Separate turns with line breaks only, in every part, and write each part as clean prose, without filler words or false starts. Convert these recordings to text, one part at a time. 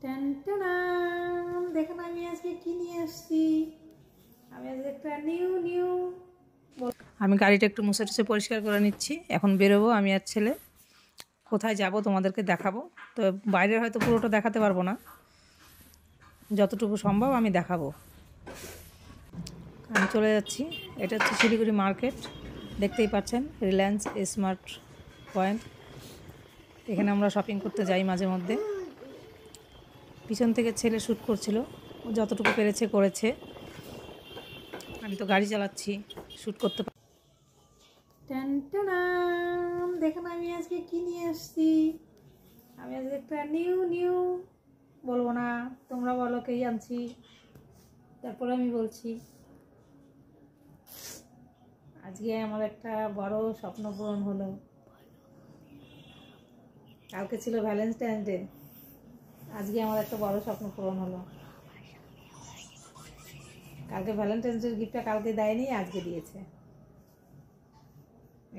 দেখুন আমি আজকে কি নিয়ে আসছি। আমি আজকে একটা নিউ আমি গাড়িটা একটু মুছে টুছে পরিষ্কার করে নিচ্ছি। এখন বেরোবো আমি আর ছেলে। কোথায় যাব তোমাদেরকে দেখাবো। তো বাইরের হয়তো পুরোটা দেখাতে পারবো না, যতটুকু সম্ভব আমি দেখাবো। আমি চলে যাচ্ছি। এটা হচ্ছে শিলিগুড়ি মার্কেট, দেখতেই পাচ্ছেন, রিলায়েন্স স্মার্ট পয়েন্ট। এখানে আমরা শপিং করতে যাই মাঝে মধ্যে। পিছন থেকে ছেলে শ্যুট করছিল, ও যতটুকু পেরেছে করেছে। আমি তো গাড়ি চালাচ্ছি, শ্যুট করতে পারি। দেখুন আমি আজকে কি নিয়ে আসছি। আমি আজকে একটা নিউ বলবো না, তোমরা বলো কে আনছি, তারপরে আমি বলছি। আজকে আমার একটা বড় স্বপ্ন পূরণ হলো। কালকে ছিল ভ্যালেন্টাইন্স ডে, আজকে আমার একটা বড় স্বপ্ন পূরণ হলো। কালকে ভ্যালেন্টাইন্স ডে গিফটটা কালকে দেয়নি, আজকে দিয়েছে।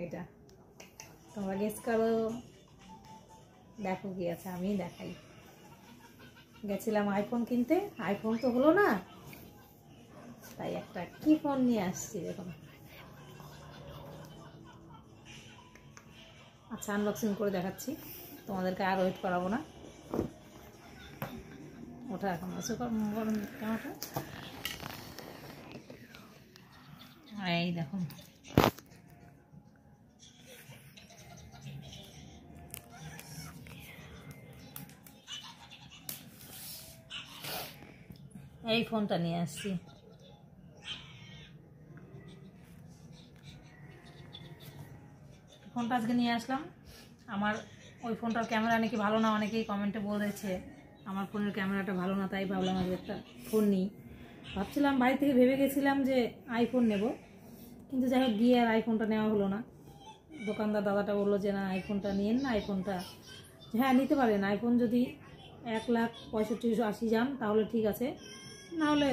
এটা তোমরা গেস করো, দেখো কি আছে, আমি দেখাই। গেছিলাম আইফোন কিনতে, আইফোন তো হলো না, তাই একটা কি ফোন নিয়ে আসছি দেখুন। আচ্ছা, আনবক্সিং করে দেখাচ্ছি, তোমাদেরকে আর ওয়েট করাবো না। ওটা এখন কেমনটা, এই দেখুন। এই ফোনটা নিয়ে আসছি। ফোনটা আজকে নিয়ে আসলাম। আমার ওই ফোনটার ক্যামেরা নাকি ভালো না, অনেকেই কমেন্টে বলেছে আমার ফোনের ক্যামেরাটা ভালো না, তাই ভাবলাম আজকে একটা ফোন নিই। ভাবছিলাম, বাড়ি থেকে ভেবে গেছিলাম যে আইফোন নেব, কিন্তু যাই হোক গিয়ে আর আইফোনটা নেওয়া হলো না। দোকানদার দাদাটা বললো যে না, আইফোনটা নিয়েন না। আইফোনটা হ্যাঁ নিতে পারেন, আইফোন যদি 1,65,80 যান তাহলে ঠিক আছে, নাহলে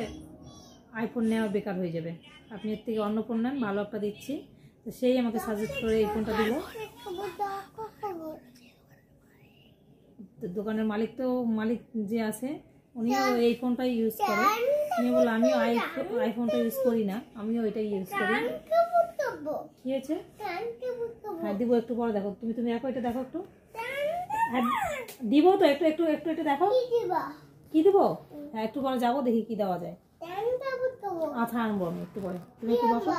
আইফোন নেওয়া বেকার হয়ে যাবে। আপনি এর থেকে অন্য ফোন নেন, ভালো একটা দিচ্ছি। তো সেই আমাকে সাজেস্ট করে এই ফোনটা দিল। দোকানের মালিক যে আছে, উনিও এই ফোনটাই ইউজ করে। উনি বললো আমিও আইফোনটা ইউজ করি না, আমিও এটাই ইউজ করি। কি হয়েছে? হ্যাঁ দিব, একটু পরে দেখো। তুমি দেখো, এটা দেখো একটু। হ্যাঁ দিব তো, একটু দেখো। কি দিব? হ্যাঁ একটু পরে যাবো, দেখি কি দেওয়া যায়। আচ্ছা আনবো আমি একটু পরে, তুমি একটু বসো।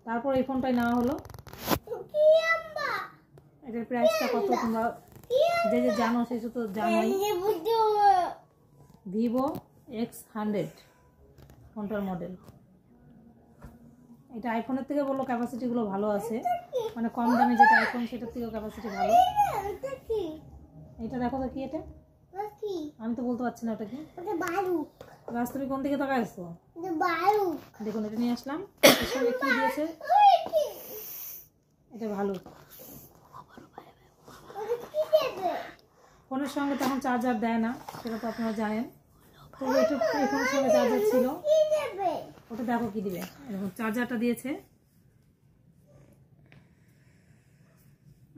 তারপর এই ফোনটাই নেওয়া হলো। এটার প্রাইসটা কত তোমরা যে জানো সে তো জানোই। ভিভো X100 ফোনটার মডেল। এটা আইফোনের থেকে বললো ক্যাপাসিটিগুলো ভালো আছে, মানে কম দামে যেটা আইফোন সেটার থেকেও ক্যাপাসিটি ভালো। এটা দেখো তো কি, এটা আমি তো বলতে পারছি না ওটা কি। রাজ তুমি কোন দিকে তাকায় আসছো? দেখুন এটা নিয়ে আসলাম। এর সঙ্গে কি দিয়েছে? এটা ভালুক। ফোনের সঙ্গে তখন চার্জার দেয় না, সেটা তো আপনারা জানেন। তো এটা ফোনের সঙ্গে চার্জার ছিল, ওটা দেখো কি দিবে। এরকম চার্জারটা দিয়েছে,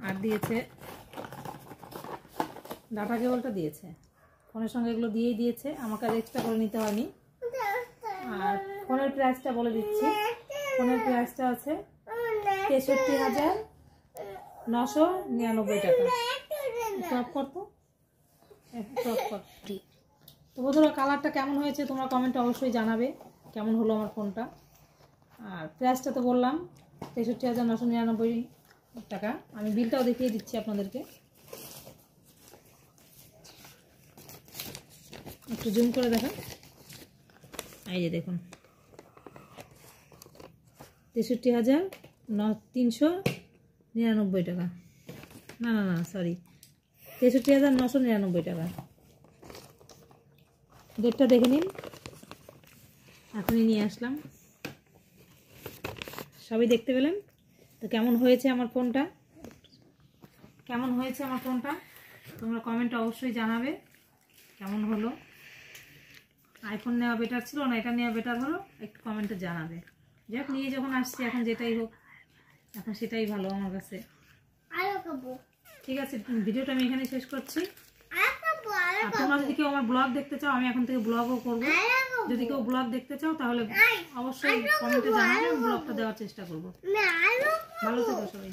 আর দিয়েছে ডাটা কেবলটা দিয়েছে। ফোনের সঙ্গে এগুলো দিয়েই দিয়েছে, আমাকে আর এক্সট্রা করে নিতে হয়নি। আর ফোনের প্রাইসটা বলে দিচ্ছি। ফোনের প্রাইসটা আছে 63,999 টাকা। টপ করতো তো বন্ধুরা, কালারটা কেমন হয়েছে তোমরা কমেন্টে অবশ্যই জানাবে কেমন হলো আমার ফোনটা। আর প্রাইসটা তো বললাম 63,999 টাকা। আমি বিলটাও দেখিয়ে দিচ্ছি আপনাদেরকে, একটু জুম করে দেখেন। এই যে দেখুন, 63,399 টাকা। না সরি, 63,999 টাকা। ডেটটা দেখে নিন, এখনই নিয়ে আসলাম। সবই দেখতে পেলেন তো। কেমন হয়েছে আমার ফোনটা, তোমরা কমেন্টে অবশ্যই জানাবে কেমন হলো। আইফোন নেওয়া বেটার ছিল না এটা নেওয়া বেটার হলো, একটু কমেন্টে জানাবে। যাক, নিয়ে যখন আসছি এখন যেটাই হোক, এখন সেটাই ভালো আমার কাছে। ঠিক আছে, ভিডিওটা আমি এখানে শেষ করছি। তোমরা যদি কেউ আমার ব্লগ দেখতে চাও আমি এখন থেকে ব্লগও করবো, যদি কেউ ব্লগ দেখতে চাও তাহলে অবশ্যই কমেন্টে জানাবে, আমি ব্লগটা দেওয়ার চেষ্টা করবো। ভালো থেকো সবাই।